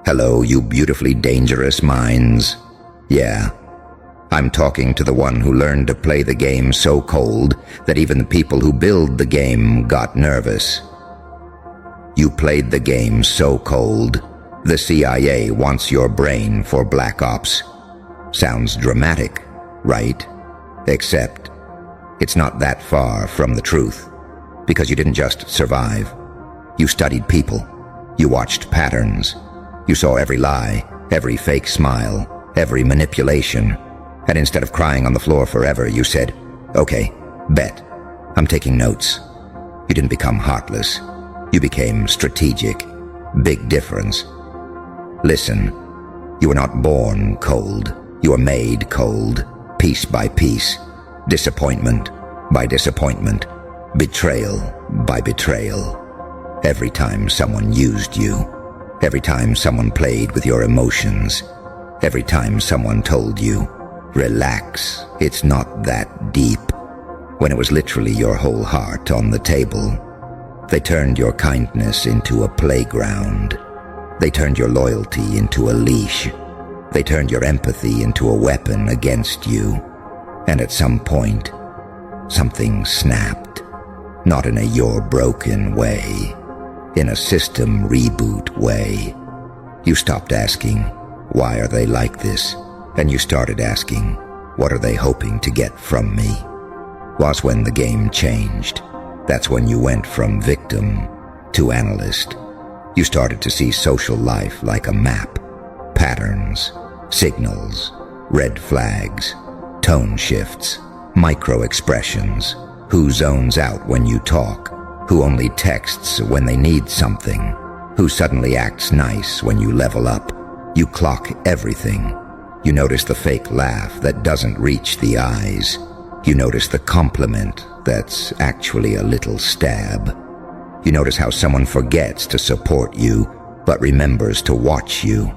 Hello, you beautifully dangerous minds. Yeah, I'm talking to the one who learned to play the game so cold that even the people who build the game got nervous. You played the game so cold, the CIA wants your brain for Black Ops. Sounds dramatic, right? Except, it's not that far from the truth, because you didn't just survive. You studied people. You watched patterns. You saw every lie, every fake smile, every manipulation, and instead of crying on the floor forever, you said, "Okay, bet. I'm taking notes." You didn't become heartless. You became strategic. Big difference. Listen, you were not born cold. You were made cold, piece by piece, disappointment by disappointment, betrayal by betrayal. Every time someone used you, every time someone played with your emotions, every time someone told you, "Relax, it's not that deep," when it was literally your whole heart on the table. They turned your kindness into a playground. They turned your loyalty into a leash. They turned your empathy into a weapon against you. And at some point, something snapped. Not in a "you're broken" way, in a system reboot way. You stopped asking, "Why are they like this?" And you started asking, "What are they hoping to get from me?" Was when the game changed. That's when you went from victim to analyst. You started to see social life like a map. Patterns, signals, red flags, tone shifts, micro-expressions, who zones out when you talk, who only texts when they need something, who suddenly acts nice when you level up. You clock everything. You notice the fake laugh that doesn't reach the eyes. You notice the compliment that's actually a little stab. You notice how someone forgets to support you, but remembers to watch you.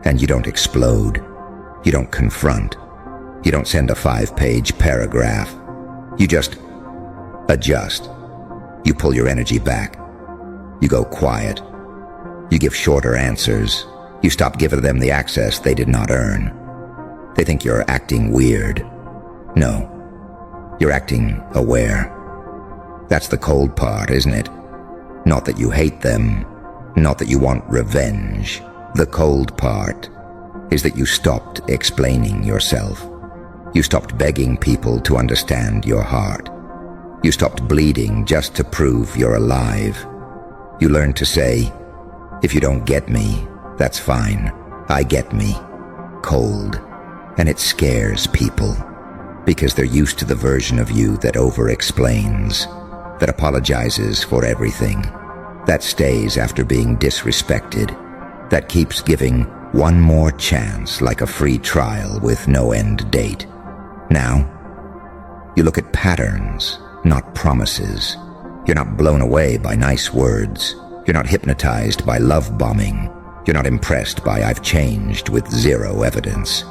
And you don't explode. You don't confront. You don't send a 5-page paragraph. You just adjust. You pull your energy back. You go quiet. You give shorter answers. You stop giving them the access they did not earn. They think you're acting weird. No, you're acting aware. That's the cold part, isn't it? Not that you hate them, not that you want revenge. The cold part is that you stopped explaining yourself. You stopped begging people to understand your heart. You stopped bleeding just to prove you're alive. You learned to say, "If you don't get me, that's fine. I get me." Cold. And it scares people, because they're used to the version of you that over-explains, that apologizes for everything, that stays after being disrespected, that keeps giving one more chance like a free trial with no end date. Now, you look at patterns, not promises. You're not blown away by nice words. You're not hypnotized by love bombing. You're not impressed by "I've changed" with zero evidence.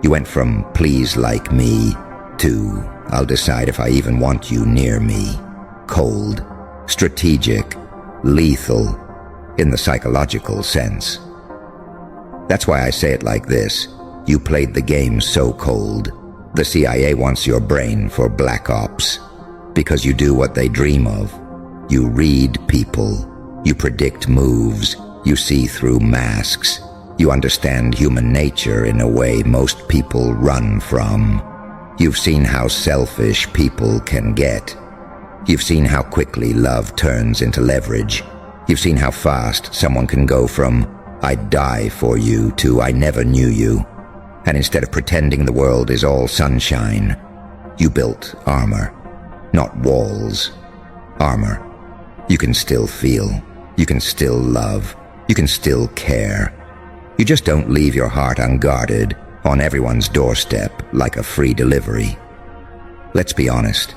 You went from "please like me" to "I'll decide if I even want you near me." Cold, strategic, lethal, in the psychological sense. That's why I say it like this. You played the game so cold, the CIA wants your brain for Black Ops, because you do what they dream of. You read people. You predict moves. You see through masks. You understand human nature in a way most people run from. You've seen how selfish people can get. You've seen how quickly love turns into leverage. You've seen how fast someone can go from "I'd die for you" to "I never knew you." And instead of pretending the world is all sunshine, you built armor, not walls. Armor. You can still feel. You can still love. You can still care. You just don't leave your heart unguarded on everyone's doorstep like a free delivery. Let's be honest.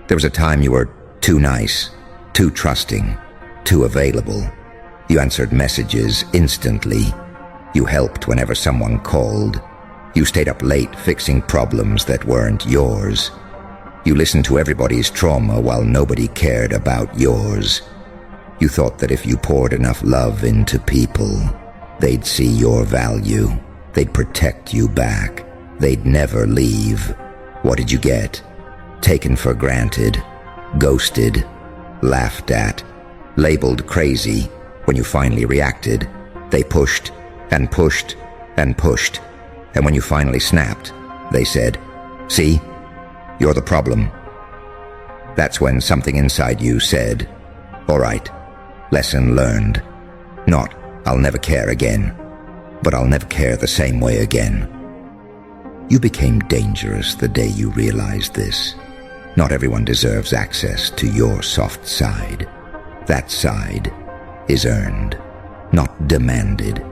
There was a time you were too nice, too trusting, too available. You answered messages instantly. You helped whenever someone called. You stayed up late fixing problems that weren't yours. You listened to everybody's trauma while nobody cared about yours. You thought that if you poured enough love into people, They'd see your value. They'd protect you back. They'd never leave. What did you get? Taken for granted, ghosted, laughed at, labeled crazy. When you finally reacted, they pushed and pushed and pushed. And when you finally snapped, they said, "See, you're the problem." That's when something inside you said, "All right, lesson learned." Not, "I'll never care again," but "I'll never care the same way again." You became dangerous the day you realized this. Not everyone deserves access to your soft side. That side is earned, not demanded,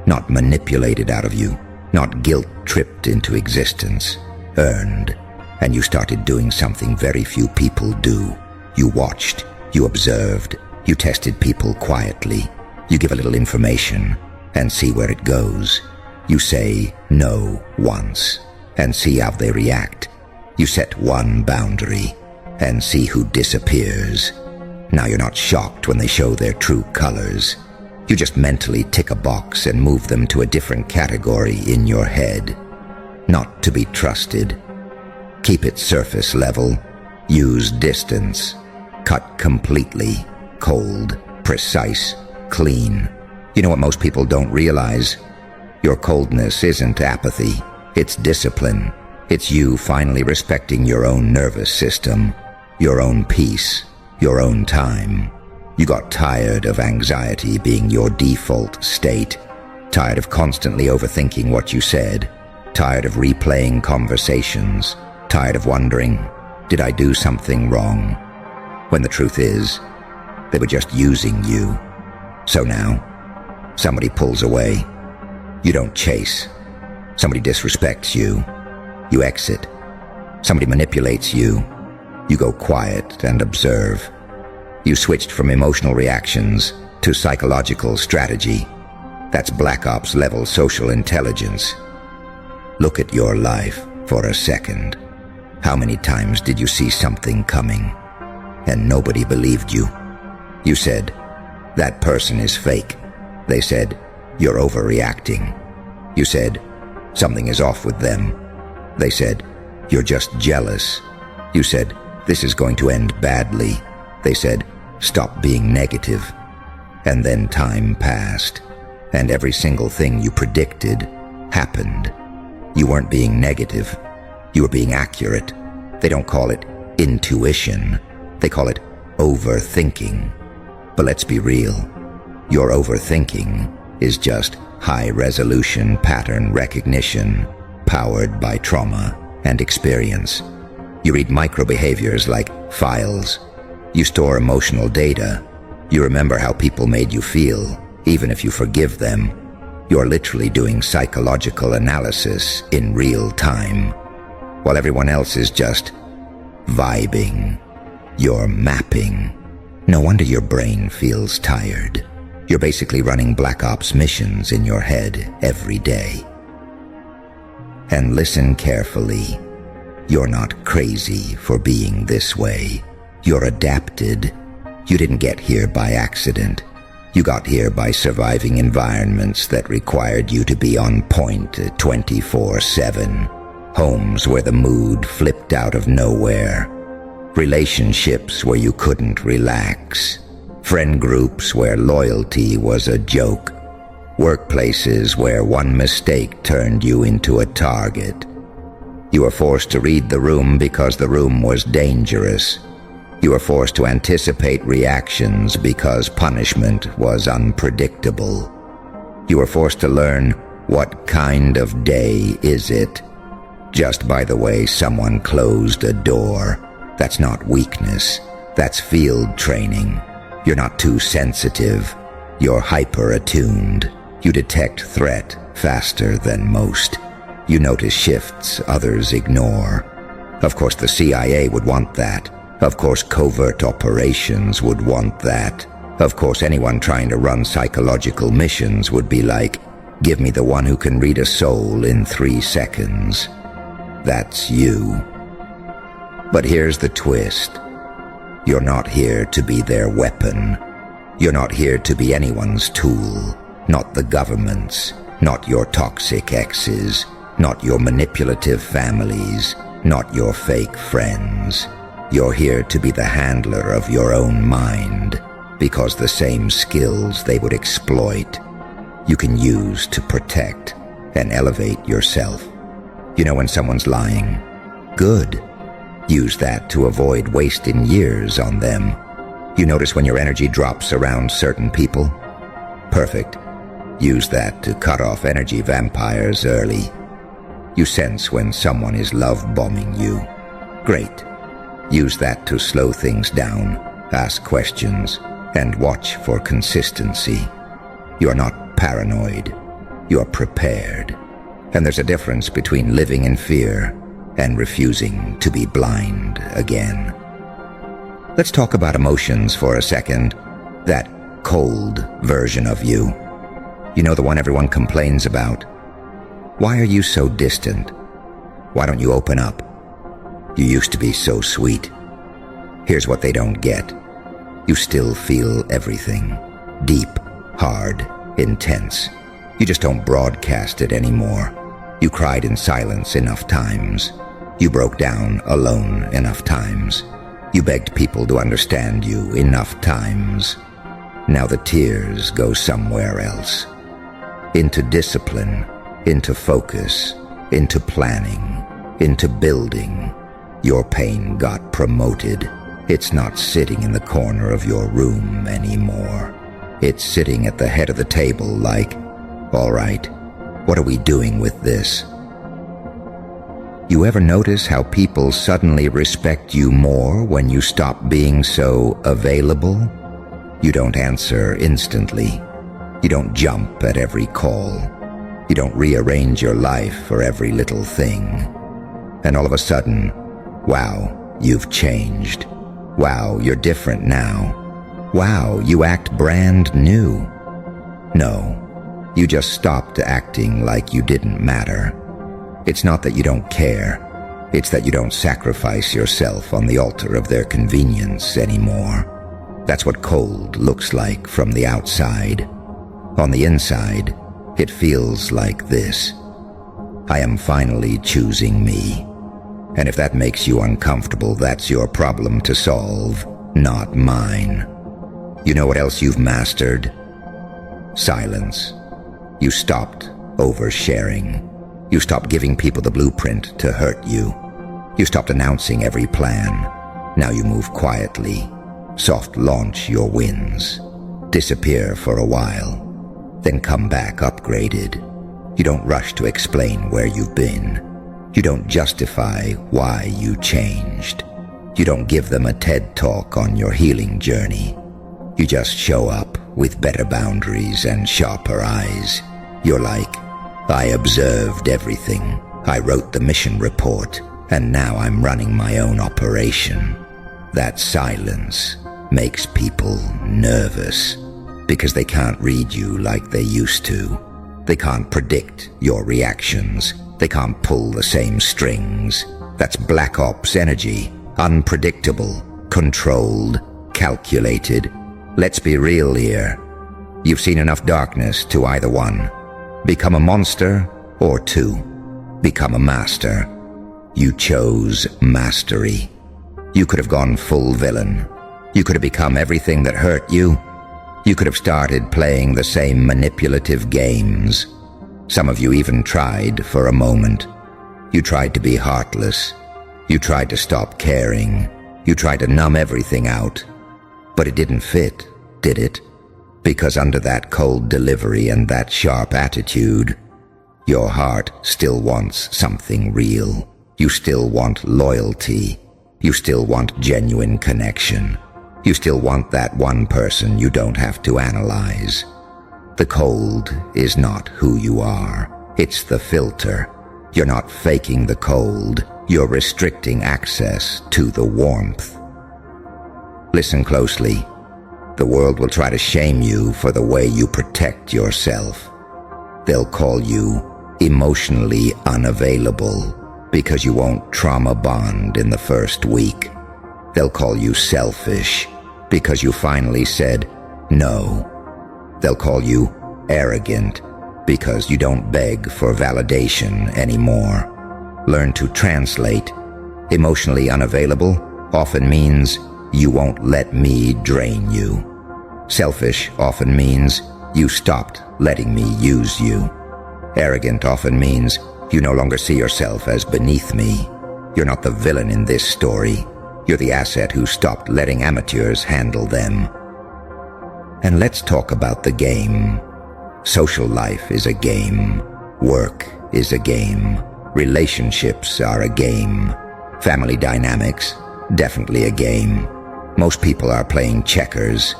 not manipulated out of you, not guilt-tripped into existence. Earned. And you started doing something very few people do. You watched, you observed, you tested people quietly. You give a little information and see where it goes. You say no once and see how they react. You set one boundary and see who disappears. Now you're not shocked when they show their true colors. You just mentally tick a box and move them to a different category in your head. Not to be trusted. Keep it surface level. Use distance. Cut completely. Cold. Precise. Clean. You know what most people don't realize? Your coldness isn't apathy. It's discipline. It's you finally respecting your own nervous system, your own peace, your own time. You got tired of anxiety being your default state, tired of constantly overthinking what you said, tired of replaying conversations, tired of wondering, did I do something wrong? When the truth is, they were just using you. So now, somebody pulls away. You don't chase. Somebody disrespects you. You exit. Somebody manipulates you. You go quiet and observe. You switched from emotional reactions to psychological strategy. That's Black Ops level social intelligence. Look at your life for a second. How many times did you see something coming and nobody believed you? You said, "That person is fake." They said, "You're overreacting." You said, "Something is off with them." They said, "You're just jealous." You said, "This is going to end badly." They said, "Stop being negative." And then time passed, and every single thing you predicted happened. You weren't being negative. You were being accurate. They don't call it intuition. They call it overthinking. But let's be real. Your overthinking is just high-resolution pattern recognition powered by trauma and experience. You read micro-behaviors like files. You store emotional data. You remember how people made you feel, even if you forgive them. You're literally doing psychological analysis in real time, while everyone else is just vibing. You're mapping. No wonder your brain feels tired. You're basically running Black Ops missions in your head every day. And listen carefully. You're not crazy for being this way. You're adapted. You didn't get here by accident. You got here by surviving environments that required you to be on point 24/7. Homes where the mood flipped out of nowhere. Relationships where you couldn't relax. Friend groups where loyalty was a joke. Workplaces where one mistake turned you into a target. You were forced to read the room because the room was dangerous. You were forced to anticipate reactions because punishment was unpredictable. You were forced to learn what kind of day is it just by the way someone closed a door. That's not weakness. That's field training. You're not too sensitive. You're hyper-attuned. You detect threat faster than most. You notice shifts others ignore. Of course, the CIA would want that. Of course, covert operations would want that. Of course, anyone trying to run psychological missions would be like, "Give me the one who can read a soul in 3 seconds." That's you. But here's the twist. You're not here to be their weapon. You're not here to be anyone's tool. Not the governments, not your toxic exes, not your manipulative families, not your fake friends. You're here to be the handler of your own mind, because the same skills they would exploit, you can use to protect and elevate yourself. You know when someone's lying? Good. Use that to avoid wasting years on them. You notice when your energy drops around certain people? Perfect. Use that to cut off energy vampires early. You sense when someone is love-bombing you. Great. Use that to slow things down, ask questions, and watch for consistency. You are not paranoid. You are prepared. And there's a difference between living in fear and refusing to be blind again. Let's talk about emotions for a second. That cold version of you. You know, the one everyone complains about. Why are you so distant? Why don't you open up? You used to be so sweet. Here's what they don't get. You still feel everything. Deep, hard, intense. You just don't broadcast it anymore. You cried in silence enough times. You broke down alone enough times. You begged people to understand you enough times. Now the tears go somewhere else. Into discipline, into focus, into planning, into building. Your pain got promoted. It's not sitting in the corner of your room anymore. It's sitting at the head of the table like, all right, what are we doing with this? You ever notice how people suddenly respect you more when you stop being so available? You don't answer instantly. You don't jump at every call. You don't rearrange your life for every little thing. And all of a sudden, wow, you've changed. Wow, you're different now. Wow, you act brand new. No, you just stopped acting like you didn't matter. It's not that you don't care. It's that you don't sacrifice yourself on the altar of their convenience anymore. That's what cold looks like from the outside. On the inside, it feels like this. I am finally choosing me. And if that makes you uncomfortable, that's your problem to solve, not mine. You know what else you've mastered? Silence. You stopped oversharing. You stopped giving people the blueprint to hurt you. You stopped announcing every plan. Now you move quietly. Soft launch your wins. Disappear for a while. Then come back upgraded. You don't rush to explain where you've been. You don't justify why you changed. You don't give them a TED talk on your healing journey. You just show up with better boundaries and sharper eyes. You're like, I observed everything. I wrote the mission report, and now I'm running my own operation. That silence makes people nervous because they can't read you like they used to. They can't predict your reactions. They can't pull the same strings. That's Black Ops energy. Unpredictable, controlled, calculated. Let's be real here. You've seen enough darkness to either one. Become a monster, or two, become a master. You chose mastery. You could have gone full villain. You could have become everything that hurt you. You could have started playing the same manipulative games. Some of you even tried for a moment. You tried to be heartless. You tried to stop caring. You tried to numb everything out. But it didn't fit, did it? Because under that cold delivery and that sharp attitude, your heart still wants something real. You still want loyalty. You still want genuine connection. You still want that one person you don't have to analyze. The cold is not who you are. It's the filter. You're not faking the cold. You're restricting access to the warmth. Listen closely. The world will try to shame you for the way you protect yourself. They'll call you emotionally unavailable because you won't trauma bond in the first week. They'll call you selfish because you finally said no. They'll call you Arrogant, because you don't beg for validation anymore. Learn to translate. Emotionally unavailable often means you won't let me drain you. Selfish often means you stopped letting me use you. Arrogant often means you no longer see yourself as beneath me. You're not the villain in this story. You're the asset who stopped letting amateurs handle them. And let's talk about the game. Social life is a game. Work is a game. Relationships are a game. Family dynamics, definitely a game. Most people are playing checkers.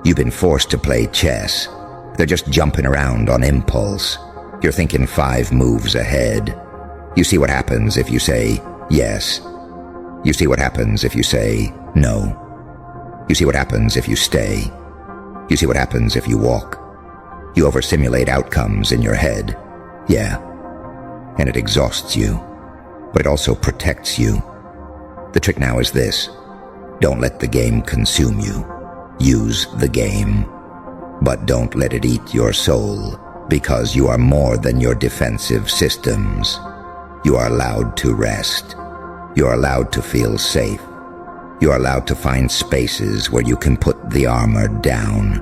You've been forced to play chess. They're just jumping around on impulse. You're thinking 5 moves ahead. You see what happens if you say yes. You see what happens if you say no. You see what happens if you stay. You see what happens if you walk. You oversimulate outcomes in your head. Yeah. And it exhausts you. But it also protects you. The trick now is this. Don't let the game consume you. Use the game. But don't let it eat your soul, because you are more than your defensive systems. You are allowed to rest. You are allowed to feel safe. You are allowed to find spaces where you can put the armor down.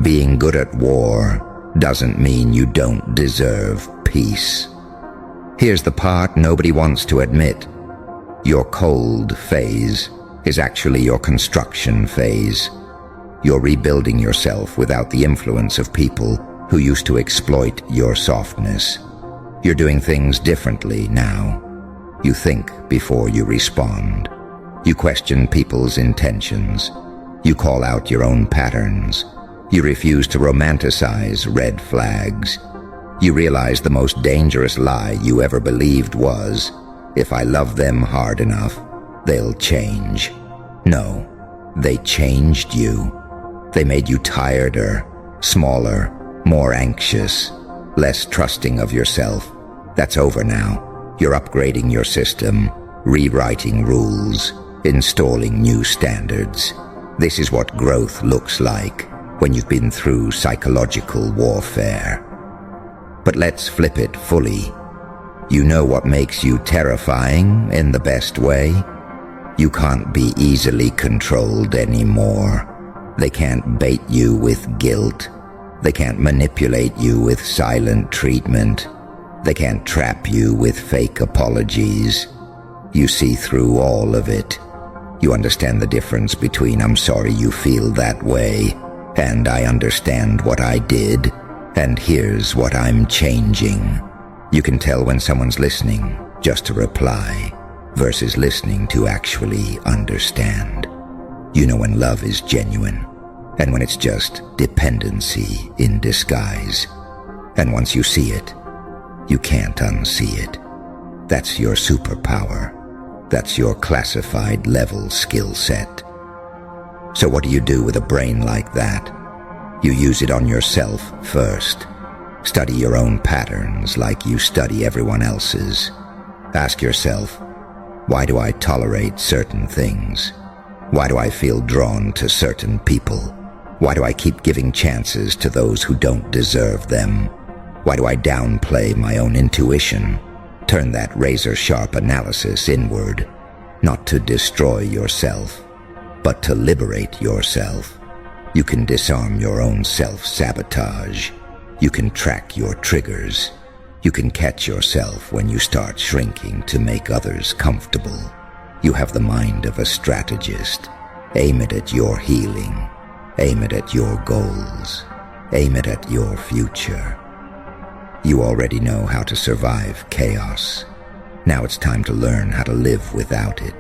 Being good at war doesn't mean you don't deserve peace. Here's the part nobody wants to admit. Your cold phase is actually your construction phase. You're rebuilding yourself without the influence of people who used to exploit your softness. You're doing things differently now. You think before you respond. You question people's intentions. You call out your own patterns. You refuse to romanticize red flags. You realize the most dangerous lie you ever believed was, if I love them hard enough, they'll change. No, they changed you. They made you tireder, smaller, more anxious, less trusting of yourself. That's over now. You're upgrading your system, rewriting rules, installing new standards. This is what growth looks like when you've been through psychological warfare. But let's flip it fully. You know what makes you terrifying in the best way? You can't be easily controlled anymore. They can't bait you with guilt. They can't manipulate you with silent treatment. They can't trap you with fake apologies. You see through all of it. You understand the difference between "I'm sorry you feel that way" and "I understand what I did, and here's what I'm changing." You can tell when someone's listening just to reply versus listening to actually understand. You know when love is genuine and when it's just dependency in disguise. And once you see it, you can't unsee it. That's your superpower. That's your classified level skill set. So what do you do with a brain like that? You use it on yourself first. Study your own patterns like you study everyone else's. Ask yourself, why do I tolerate certain things? Why do I feel drawn to certain people? Why do I keep giving chances to those who don't deserve them? Why do I downplay my own intuition? Turn that razor-sharp analysis inward, not to destroy yourself, but to liberate yourself. You can disarm your own self-sabotage. You can track your triggers. You can catch yourself when you start shrinking to make others comfortable. You have the mind of a strategist. Aim it at your healing. Aim it at your goals. Aim it at your future. You already know how to survive chaos. Now it's time to learn how to live without it.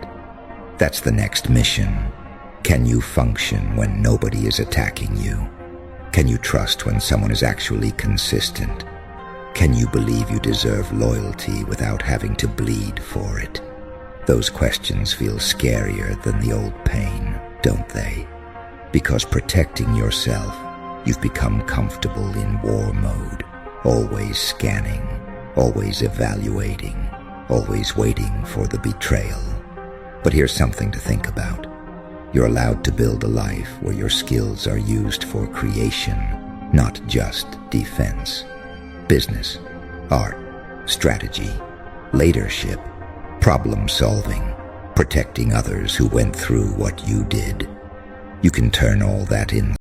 That's the next mission. Can you function when nobody is attacking you? Can you trust when someone is actually consistent? Can you believe you deserve loyalty without having to bleed for it? Those questions feel scarier than the old pain, don't they? Because protecting yourself, you've become comfortable in war mode, always scanning, always evaluating, always waiting for the betrayal. But here's something to think about. You're allowed to build a life where your skills are used for creation, not just defense. Business, art, strategy, leadership, problem solving, protecting others who went through what you did. You can turn all that in